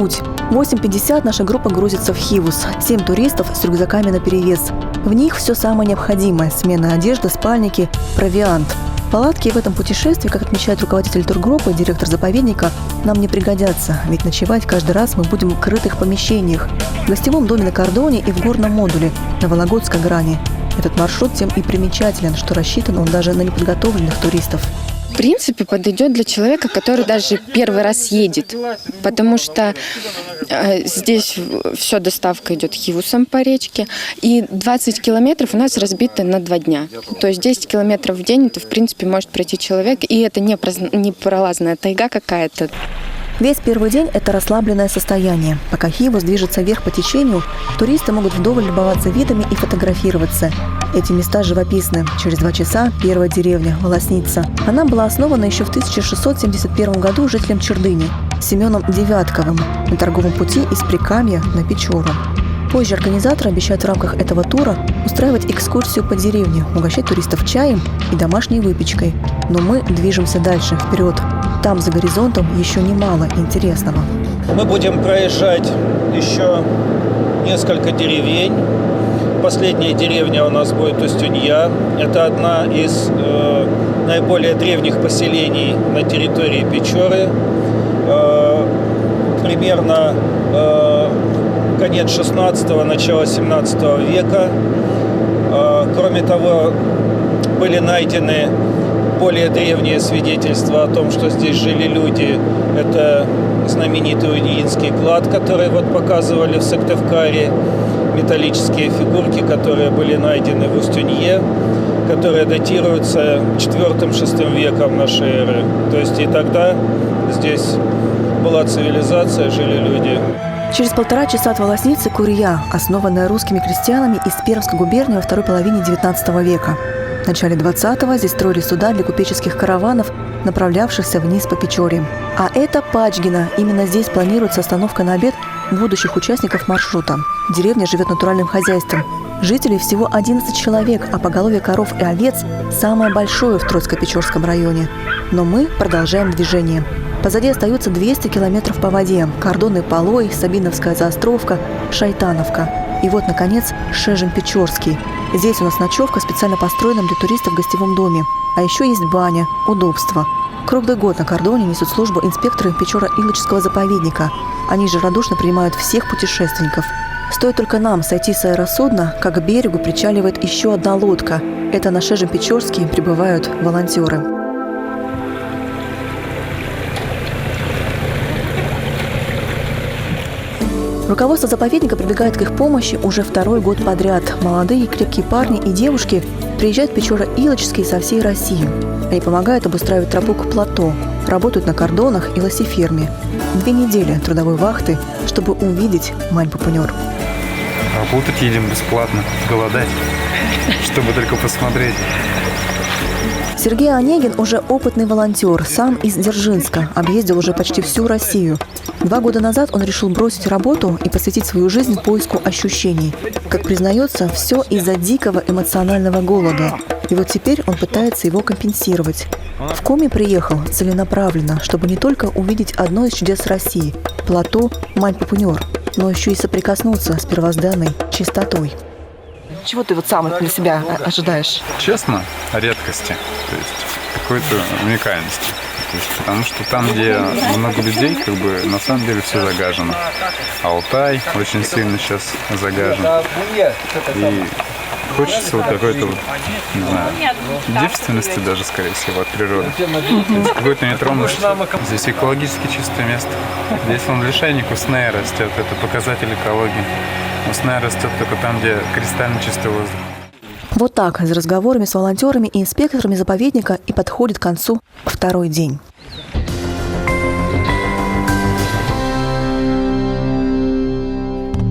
путь. В 8:50 наша группа грузится в Хивус. 7 туристов с рюкзаками наперевес. В них все самое необходимое – сменная одежда, спальники, провиант. Палатки в этом путешествии, как отмечает руководитель тургруппы и директор заповедника, нам не пригодятся, ведь ночевать каждый раз мы будем в крытых помещениях, в гостевом доме на Кордоне и в горном модуле на Вологодской грани. Этот маршрут тем и примечателен, что рассчитан он даже на неподготовленных туристов. В принципе, подойдет для человека, который даже первый раз едет, потому что здесь все доставка идет Хивусом по речке, и 20 километров у нас разбито на 2 дня. То есть 10 километров в день, это, в принципе, может пройти человек, и это не пролазная тайга какая-то. Весь первый день – это расслабленное состояние. Пока Хивус движется вверх по течению, туристы могут вдоволь любоваться видами и фотографироваться. Эти места живописны. Через 2 часа первая деревня – Волосница. Она была основана еще в 1671 году жителем Чердыни Семеном Девятковым на торговом пути из Прикамья на Печору. Позже организаторы обещают в рамках этого тура устраивать экскурсию по деревне, угощать туристов чаем и домашней выпечкой. Но мы движемся дальше, вперед. Там за горизонтом еще немало интересного. Мы будем проезжать еще несколько деревень. Последняя деревня у нас будет Устюнья. Это одна из наиболее древних поселений на территории Печоры. Примерно конец 16-го, начало 17 века. Кроме того, были найдены более древние свидетельства о том, что здесь жили люди. Это знаменитый Униинский клад, который вот показывали в Сыктывкаре, металлические фигурки, которые были найдены в Устюнье, которые датируются 4-6 веком нашей эры. То есть и тогда здесь была цивилизация, жили люди. Через 1,5 часа от Волосницы Курья, основанная русскими крестьянами из Пермской губернии во второй половине XIX века. В начале 20-го здесь строили суда для купеческих караванов, направлявшихся вниз по Печоре. А это Пачгино. Именно здесь планируется остановка на обед будущих участников маршрута. Деревня живет натуральным хозяйством. Жителей всего 11 человек, а поголовье коров и овец самое большое в Троицко-Печорском районе. Но мы продолжаем движение. Позади остаются 200 километров по воде. Кордонный Полой, Сабиновская Заостровка, Шайтановка. И вот, наконец, Шежем-Печорский. Здесь у нас ночевка в специально построенном для туристов гостевом доме. А еще есть баня, удобство. Круглый год на Кордоне несут службу инспекторы Печора-Илочского заповедника. Они же радушно принимают всех путешественников. Стоит только нам сойти с аэросудна, как к берегу причаливает еще одна лодка. Это на Шежем-Печорский прибывают волонтеры. Руководство заповедника прибегает к их помощи уже 2-й год подряд. Молодые крепкие парни и девушки приезжают в Печора-Илочский со всей России. Они помогают обустраивать тропу к плато, работают на кордонах и лосиферме. 2 недели трудовой вахты, чтобы увидеть Мань-Пупунёр. Работать едем бесплатно, голодать, чтобы только посмотреть. Сергей Онегин уже опытный волонтер, сам из Дзержинска, объездил уже почти всю Россию. 2 года назад он решил бросить работу и посвятить свою жизнь поиску ощущений. Как признается, все из-за дикого эмоционального голода. И вот теперь он пытается его компенсировать. В Коми приехал целенаправленно, чтобы не только увидеть одно из чудес России – плато Мань-Пупунёр, но еще и соприкоснуться с первозданной чистотой. Чего ты вот сам для себя ожидаешь? Честно, редкости, то есть какой-то уникальности. То есть, потому что там, где много людей, как бы на самом деле все загажено. Алтай очень сильно сейчас загажен. И хочется вот какой-то, вот, не знаю, девственности даже, скорее всего, от природы. Какой-то нетронутость. Здесь экологически чистое место. Здесь вон лишайник у Снея растет, это показатель экологии. У Снея растет только там, где кристально чистый воздух. Вот так, за разговорами с волонтерами и инспекторами заповедника и подходит к концу 2-й день.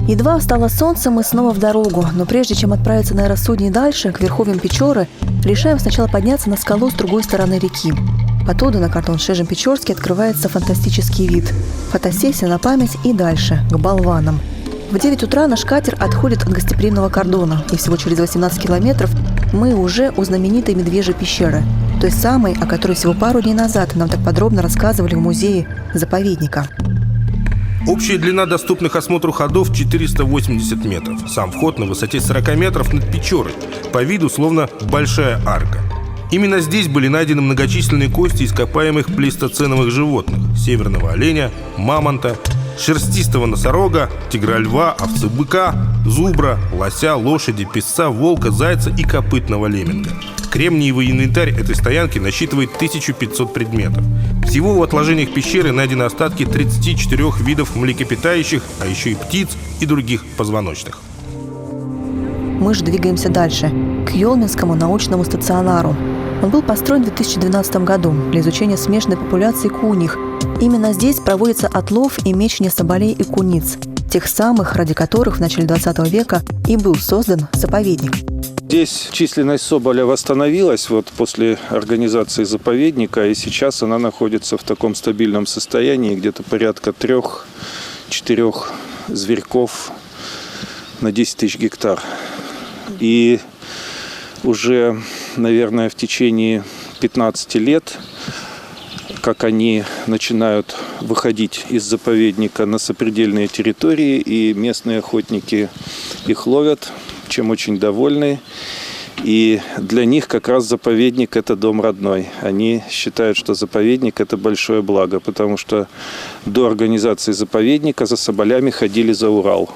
Едва встало солнце, мы снова в дорогу. Но прежде чем отправиться на аэросудне дальше, к верховьям Печоры, решаем сначала подняться на скалу с другой стороны реки. Оттуда на Кордон Шежем-Печорский открывается фантастический вид. Фотосессия на память и дальше, к болванам. В 9 утра наш катер отходит от гостеприимного Кордона, и всего через 18 километров мы уже у знаменитой Медвежьей пещеры, той самой, о которой всего пару дней назад нам так подробно рассказывали в музее заповедника. Общая длина доступных осмотру ходов 480 метров. Сам вход на высоте 40 метров над Печорой. По виду словно большая арка. Именно здесь были найдены многочисленные кости ископаемых плейстоценовых животных: северного оленя, мамонта, шерстистого носорога, тигра-льва, овцы-быка, зубра, лося, лошади, песца, волка, зайца и копытного лемминга. Кремниевый инвентарь этой стоянки насчитывает 1500 предметов. Всего в отложениях пещеры найдены остатки 34 видов млекопитающих, а еще и птиц и других позвоночных. Мы же двигаемся дальше, к Ёлминскому научному стационару. Он был построен в 2012 году для изучения смешанной популяции куних. Именно здесь проводится отлов и мечение соболей и куниц, тех самых, ради которых в начале 20 века и был создан заповедник. Здесь численность соболя восстановилась после организации заповедника, и сейчас она находится в таком стабильном состоянии, где-то порядка 3-4 зверьков на 10 тысяч гектар. И уже, наверное, в течение 15 лет, как они начинают выходить из заповедника на сопредельные территории, и местные охотники их ловят, чем очень довольны. И для них как раз заповедник – это дом родной. Они считают, что заповедник – это большое благо, потому что до организации заповедника за соболями ходили за Урал.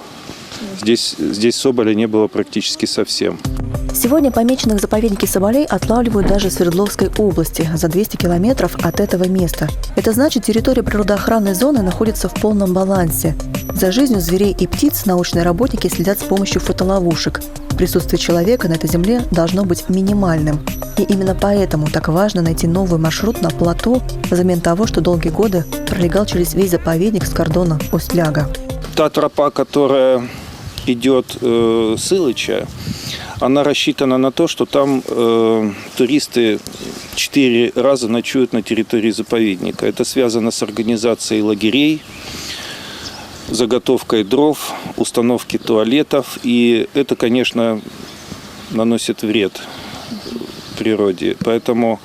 Здесь соболя не было практически совсем. Сегодня помеченных в заповеднике соболей отлавливают даже в Свердловской области, за 200 километров от этого места. Это значит, территория природоохранной зоны находится в полном балансе. За жизнью зверей и птиц научные работники следят с помощью фотоловушек. Присутствие человека на этой земле должно быть минимальным. И именно поэтому так важно найти новый маршрут на плато взамен того, что долгие годы пролегал через весь заповедник с кордона Усть-Ляга. Та тропа, которая идет с Илыча, она рассчитана на то, что там туристы 4 раза ночуют на территории заповедника. Это связано с организацией лагерей, заготовкой дров, установкой туалетов. И это, конечно, наносит вред природе. Поэтому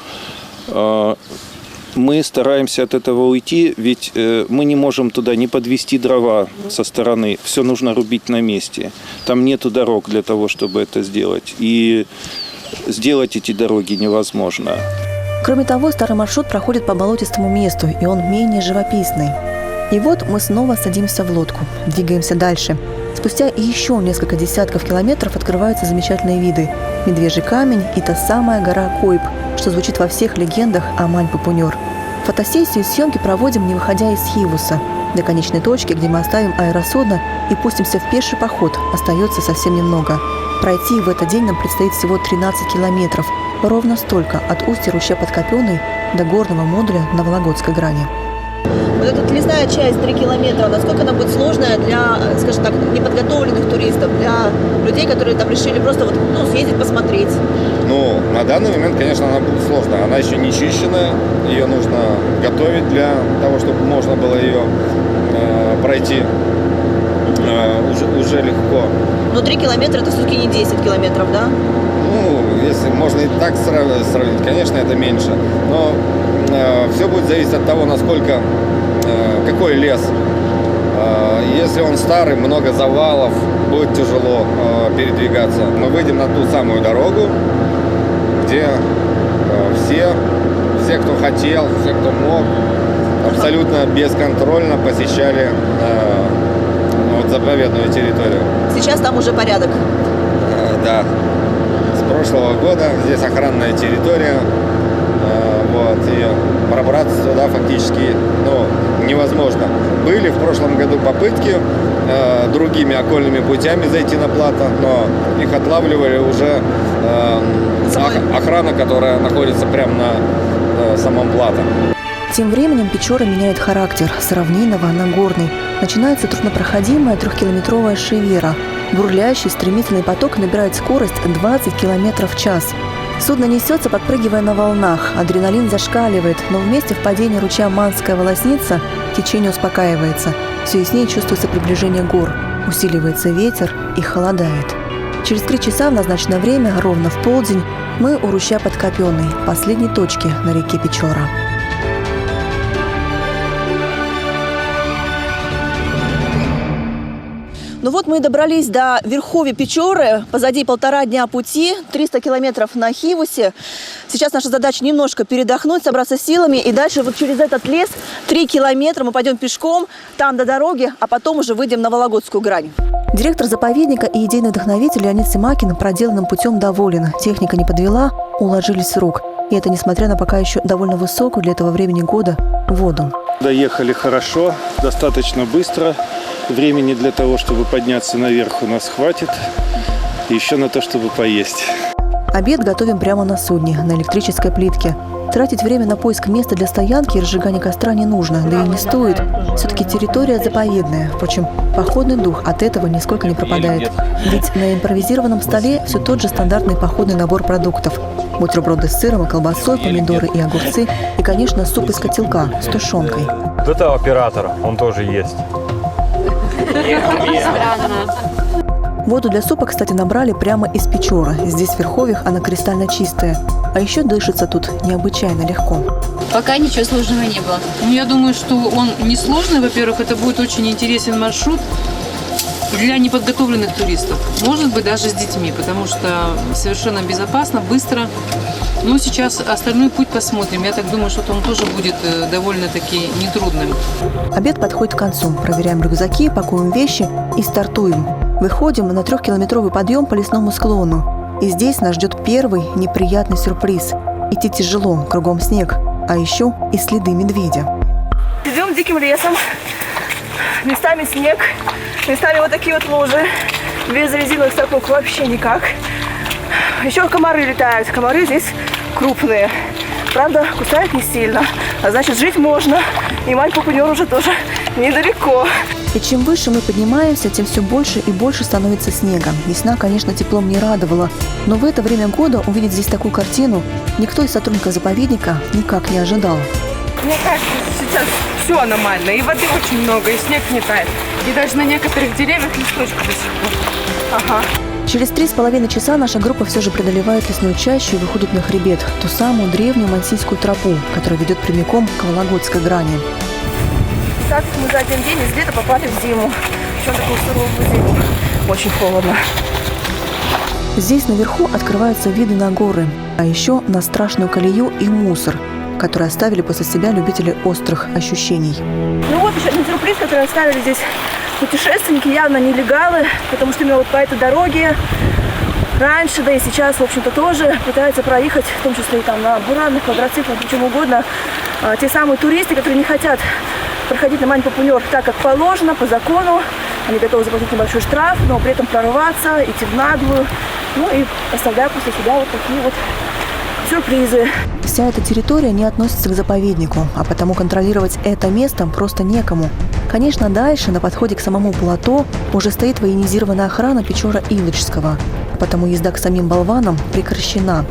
мы стараемся от этого уйти, ведь мы не можем туда не подвести дрова со стороны. Все нужно рубить на месте. Там нету дорог для того, чтобы это сделать. И сделать эти дороги невозможно. Кроме того, старый маршрут проходит по болотистому месту, и он менее живописный. И вот мы снова садимся в лодку, двигаемся дальше. Спустя еще несколько десятков километров открываются замечательные виды. Медвежий камень и та самая гора Койб, что звучит во всех легендах о Мань-Пупунёр. Фотосессию и съемки проводим, не выходя из Хивуса. До конечной точки, где мы оставим аэросудно и пустимся в пеший поход, остается совсем немного. Пройти в этот день нам предстоит всего 13 километров, ровно столько от устья ручья Подкопённый до горного модуля на Вологодской грани. Вот эта лесная часть 3 километра, насколько она будет сложная для, скажем так, неподготовленных туристов, для людей, которые там решили просто съездить, посмотреть? На данный момент, конечно, она будет сложная. Она еще не чищенная, ее нужно готовить для того, чтобы можно было ее пройти уже легко. 3 километра это все-таки не 10 километров, да? Если можно и так сравнить, конечно, это меньше. Но все будет зависеть от того, насколько, какой лес. Если он старый, много завалов, будет тяжело передвигаться. Мы выйдем на ту самую дорогу, где все, кто хотел, все, кто мог, абсолютно бесконтрольно посещали заповедную территорию. Сейчас там уже порядок? Да. С прошлого года здесь охранная территория. И пробраться туда фактически невозможно. Были в прошлом году попытки другими окольными путями зайти на плато, но их отлавливали уже охрана, которая находится прямо на самом плато. Тем временем Печора меняет характер с равнинного на горный. Начинается труднопроходимая 3-километровая шевера. Бурлящий стремительный поток набирает скорость 20 км в час. Судно несется, подпрыгивая на волнах. Адреналин зашкаливает, но в месте впадения ручья Манская Волосница течение успокаивается. Все яснее чувствуется приближение гор. Усиливается ветер и холодает. Через 3 часа в назначенное время, ровно в полдень, мы у ручья Подкопённый, последней точки на реке Печора. Ну вот мы и добрались до верховья Печоры. Позади 1,5 дня пути, 300 километров на Хивусе. Сейчас наша задача немножко передохнуть, собраться силами. И дальше вот через этот лес 3 километра мы пойдем пешком, там до дороги, а потом уже выйдем на Вологодскую грань. Директор заповедника и идейный вдохновитель Леонид Семакин проделанным путем доволен. Техника не подвела, уложились в срок. И это несмотря на пока еще довольно высокую для этого времени года воду. Доехали хорошо, достаточно быстро. Времени для того, чтобы подняться наверх, у нас хватит. И еще на то, чтобы поесть. Обед готовим прямо на судне, на электрической плитке. Тратить время на поиск места для стоянки и разжигания костра не нужно, да и не стоит. Все-таки территория заповедная. Впрочем, походный дух от этого нисколько не пропадает. Ведь на импровизированном столе все тот же стандартный походный набор продуктов. Бутерброды с сыром и колбасой, помидоры и огурцы. И, конечно, суп из котелка с тушенкой. Это оператор, он тоже есть. Воду для супа, кстати, набрали прямо из Печоры. Здесь в верховьях она кристально чистая. А еще дышится тут необычайно легко. Пока ничего сложного не было. Я думаю, что он несложный. Во-первых, это будет очень интересен маршрут для неподготовленных туристов. Может быть, даже с детьми, потому что совершенно безопасно, быстро. Но сейчас остальной путь посмотрим. Я так думаю, что он тоже будет довольно-таки нетрудным. Обед подходит к концу. Проверяем рюкзаки, пакуем вещи и стартуем. Выходим на 3-километровый подъем по лесному склону. И здесь нас ждет первый неприятный сюрприз. Идти тяжело, кругом снег, а еще и следы медведя. Идем диким лесом. Местами снег, местами вот такие вот лужи. Без резиновых сапог вообще никак. Еще комары летают. Комары здесь крупные. Правда, кусают не сильно. А значит, жить можно. И Мань-Пупунер уже тоже недалеко. И чем выше мы поднимаемся, тем все больше и больше становится снега. Весна, конечно, теплом не радовала. Но в это время года увидеть здесь такую картину никто из сотрудников заповедника никак не ожидал. Мне кажется, сейчас все аномально. И воды очень много, и снег не тает. И даже на некоторых деревьях листочки до сих пор. Ага. Через 3,5 часа наша группа все же преодолевает лесную чащу и выходит на хребет, ту самую древнюю Мансийскую тропу, которая ведет прямиком к Вологодской грани. Так мы за один день из лета попали в зиму. Причем такую суровую зиму. Очень холодно. Здесь наверху открываются виды на горы, а еще на страшную колею и мусор, который оставили после себя любители острых ощущений. Ну вот еще один сюрприз, который оставили здесь путешественники, явно нелегалы, потому что именно вот по этой дороге раньше, да и сейчас, в общем-то, тоже пытаются проехать, в том числе и там на буранных, квадроциклах, чем угодно, те самые туристы, которые не хотят проходить на Мань-Пупунер так, как положено, по закону. Они готовы заплатить небольшой штраф, но при этом прорваться, идти в наглую, ну и оставляя после себя вот такие вот сюрпризы. Вся эта территория не относится к заповеднику, а потому контролировать это место просто некому. Конечно, дальше, на подходе к самому плато, уже стоит военизированная охрана Печора-Илочского, потому езда к самим болванам прекращена.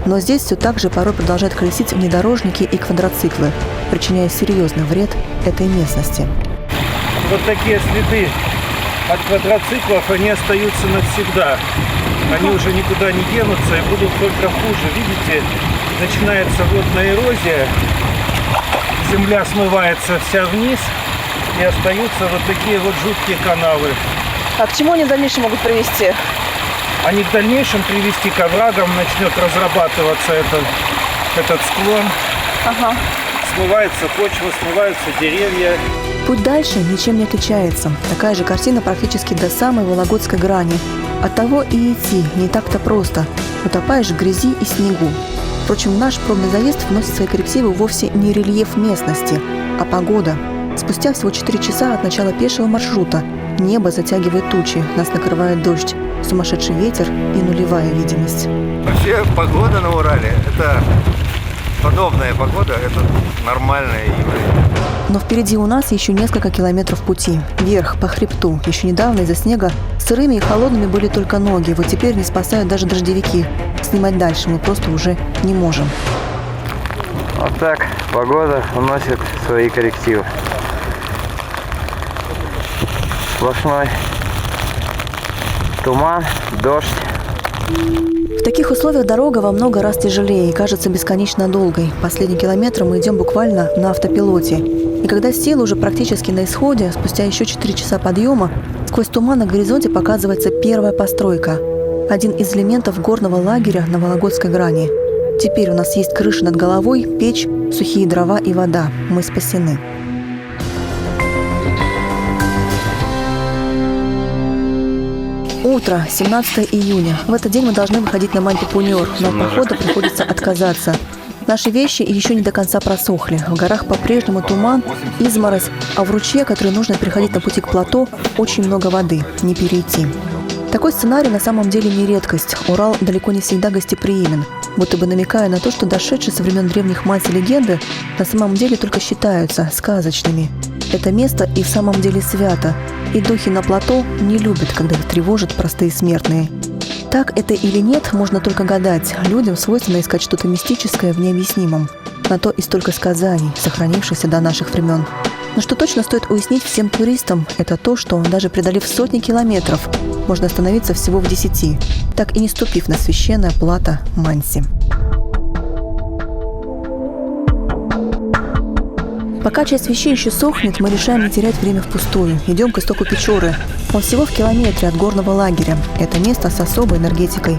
Но здесь все так же порой продолжают колесить внедорожники и квадроциклы, причиняя серьезный вред этой местности. Вот такие следы от квадроциклов, они остаются навсегда. Они уже никуда не денутся и будут только хуже. Видите, начинается водная эрозия, земля смывается вся вниз, и остаются вот такие вот жуткие канавы. А к чему они в дальнейшем могут привести? Они в дальнейшем привести к оврагам, начнет разрабатываться этот склон. Ага. Смывается почва, смываются деревья. Путь дальше ничем не отличается. Такая же картина практически до самой Вологодской грани. Оттого и идти не так-то просто. Утопаешь в грязи и снегу. Впрочем, в наш пробный заезд вносит свои коррективы вовсе не рельеф местности, а погода. Спустя всего 4 часа от начала пешего маршрута небо затягивает тучи, нас накрывает дождь, сумасшедший ветер и нулевая видимость. Вообще погода на Урале – это подобная погода, это нормальное явление. Но впереди у нас еще несколько километров пути. Вверх, по хребту. Еще недавно из-за снега сырыми и холодными были только ноги. Вот теперь не спасают даже дождевики. Снимать дальше мы просто уже не можем. Вот так погода вносит свои коррективы. Сплошной туман, дождь. В таких условиях дорога во много раз тяжелее и кажется бесконечно долгой. Последний километр мы идем буквально на автопилоте. И когда силы уже практически на исходе, спустя еще 4 часа подъема, Сквозь туман на горизонте показывается первая постройка. Один из элементов горного лагеря на Вологодской грани. Теперь у нас есть крыша над головой, печь, сухие дрова и вода. Мы спасены. Утро, 17 июня. В этот день мы должны выходить на Мань-Пупуньор, но от похода приходится отказаться. Наши вещи еще не до конца просохли. В горах по-прежнему туман, изморозь, а в ручье, который нужно переходить на пути к плато, очень много воды, не перейти. Такой сценарий на самом деле не редкость. Урал далеко не всегда гостеприимен, будто бы намекая на то, что дошедшие со времен древних мантий легенды на самом деле только считаются сказочными. Это место и в самом деле свято, и духи на плато не любят, когда их тревожат простые смертные. Так это или нет, можно только гадать. Людям свойственно искать что-то мистическое в необъяснимом. На то и столько сказаний, сохранившихся до наших времен. Но что точно стоит уяснить всем туристам, это то, что даже преодолев сотни километров, можно остановиться всего в 10, так и не ступив на священное плато Манси. Пока часть вещей еще сохнет, мы решаем не терять время впустую. Идем к истоку Печоры. Он всего в километре от горного лагеря. Это место с особой энергетикой.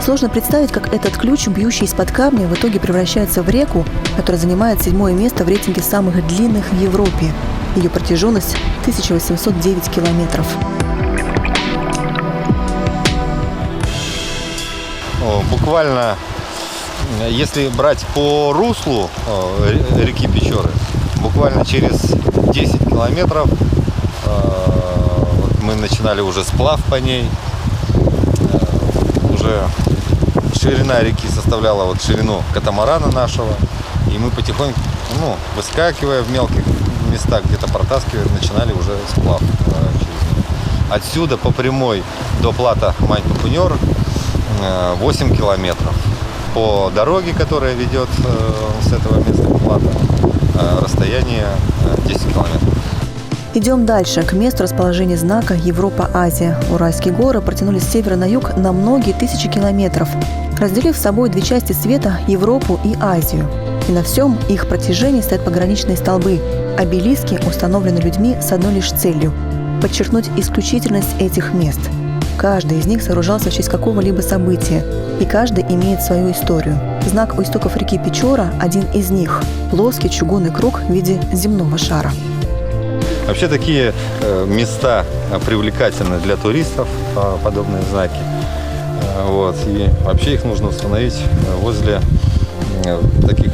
Сложно представить, как этот ключ, бьющий из-под камня, в итоге превращается в реку, которая занимает 7-е место в рейтинге самых длинных в Европе. Ее протяженность 1809 километров. Буквально, если брать по руслу реки Печоры, буквально через 10 километров мы начинали уже сплав по ней. Уже ширина реки составляла вот ширину катамарана нашего. И мы потихоньку, выскакивая в мелких местах, где-то протаскивая, начинали уже сплав через него. Отсюда по прямой до плато Мань-Пупуньор 8 километров. По дороге, которая ведет с этого места к плато, расстояние 10 километров. Идем дальше, к месту расположения знака Европа-Азия. Уральские горы протянулись с севера на юг на многие тысячи километров, разделив с собой две части света – Европу и Азию. И на всем их протяжении стоят пограничные столбы – обелиски, установленные людьми с одной лишь целью – подчеркнуть исключительность этих мест. Каждый из них сооружался в честь какого-либо события, и каждый имеет свою историю. Знак у истоков реки Печора – один из них – плоский чугунный круг в виде земного шара. Вообще такие места привлекательны для туристов, подобные знаки. И вообще их нужно установить возле таких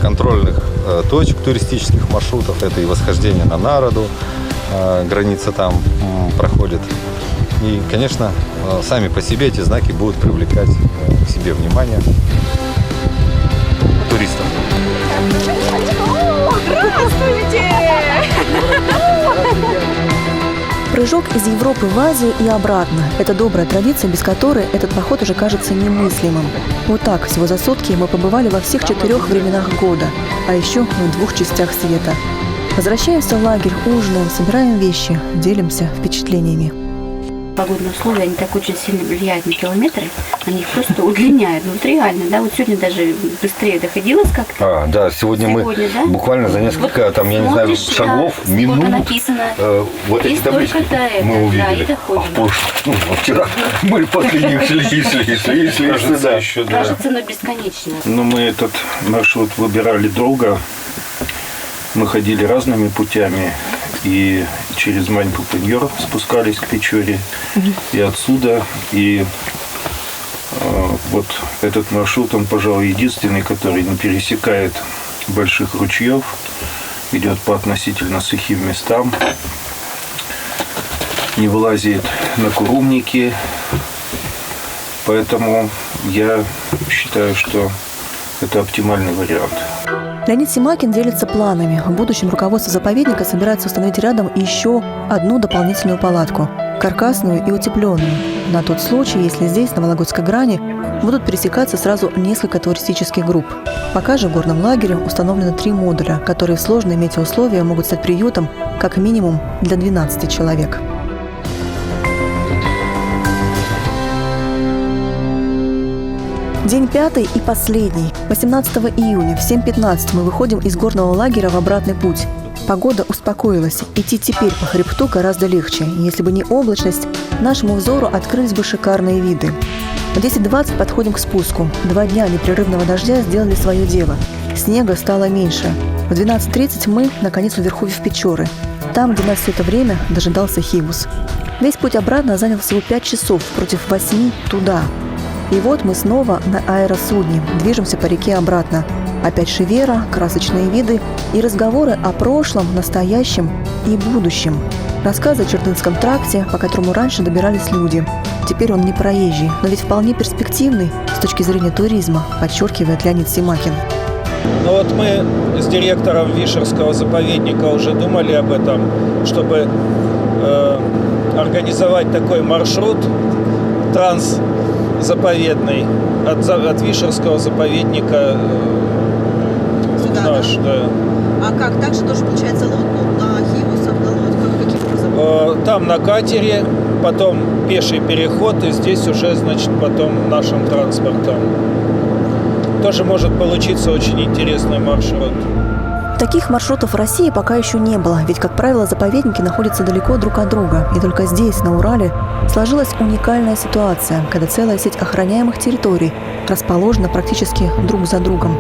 контрольных точек туристических маршрутов. Это и восхождение на Народу, граница там проходит. И, конечно, сами по себе эти знаки будут привлекать к себе внимание туристов. Здравствуйте! Прыжок из Европы в Азию и обратно – это добрая традиция, без которой этот поход уже кажется немыслимым. Вот так, всего за сутки мы побывали во всех 4 временах года, а еще в 2 частях света. Возвращаемся в лагерь, ужинаем, собираем вещи, делимся впечатлениями. Погодные условия, они так очень сильно влияют на километры, они их просто удлиняют. Вот реально, да, вот сегодня даже быстрее доходилось как-то. Да, сегодня мы да? буквально за несколько, вот я не знаю, шагов, да, минут, написано, вот эти таблички мы увидели. Вчера мы после них шли. Кажется, но бесконечно. Но мы этот маршрут выбирали долго. Мы ходили разными путями и через Мань-Пупуньор спускались к Печоре, и отсюда. И вот этот маршрут, он, пожалуй, единственный, который не пересекает больших ручьев, идет по относительно сухим местам, не вылазит на курумники. Поэтому я считаю, что это оптимальный вариант. Леонид Семакин делится планами. В будущем руководство заповедника собирается установить рядом еще одну дополнительную палатку – каркасную и утепленную. На тот случай, если здесь, на Вологодской грани, будут пересекаться сразу несколько туристических групп. Пока же в горном лагере установлено 3 модуля, которые в сложные метеоусловия могут стать приютом как минимум для 12 человек. День 5 и последний. 18 июня в 7:15 мы выходим из горного лагеря в обратный путь. Погода успокоилась. Идти теперь по хребту гораздо легче. Если бы не облачность, нашему взору открылись бы шикарные виды. В 10:20 подходим к спуску. 2 дня непрерывного дождя сделали свое дело. Снега стало меньше. В 12:30 мы, наконец, у верховьев Печоры. Там, где нас все это время дожидался Хивус. Весь путь обратно занял всего 5 часов против 8 туда. И вот мы снова на аэросудне, движемся по реке обратно. Опять Шивера, красочные виды и разговоры о прошлом, настоящем и будущем. Рассказы о Чердынском тракте, по которому раньше добирались люди. Теперь он не проезжий, но ведь вполне перспективный с точки зрения туризма, подчеркивает Леонид Симакин. Ну вот мы с директором Вишерского заповедника уже думали об этом, чтобы организовать такой маршрут трансзаповедный от Вишерского заповедника наш. Да. А как? Так же тоже получается на Хивусах, на лодках? Каким образом? Там на катере, потом пеший переход, и здесь уже, значит, потом нашим транспортом. Тоже может получиться очень интересный маршрут. Таких маршрутов в России пока еще не было, ведь, как правило, заповедники находятся далеко друг от друга. И только здесь, на Урале, сложилась уникальная ситуация, когда целая сеть охраняемых территорий расположена практически друг за другом.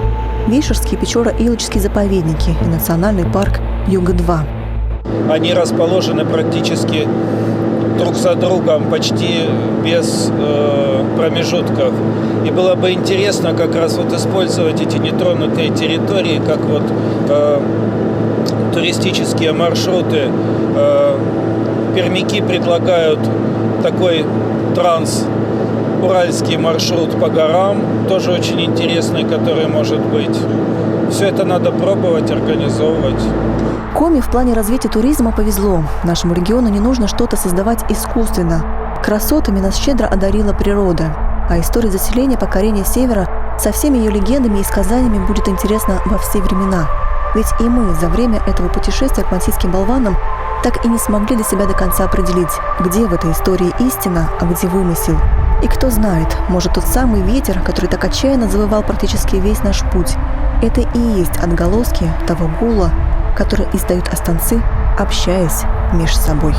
Вишерские, Печора-Илочские заповедники и национальный парк Юга-2. Они расположены практически друг за другом, почти без промежутков. И было бы интересно как раз вот использовать эти нетронутые территории, как вот туристические маршруты. Пермяки предлагают такой уральский маршрут по горам, тоже очень интересный, который может быть. Все это надо пробовать, организовывать. Коми в плане развития туризма повезло. Нашему региону не нужно что-то создавать искусственно. Красотами нас щедро одарила природа. А история заселения, покорения Севера со всеми ее легендами и сказаниями будет интересна во все времена. Ведь и мы за время этого путешествия к мансийским болванам так и не смогли для себя до конца определить, где в этой истории истина, а где вымысел. И кто знает, может, тот самый ветер, который так отчаянно завывал практически весь наш путь, это и есть отголоски того гула, который издают астанцы, общаясь между собой.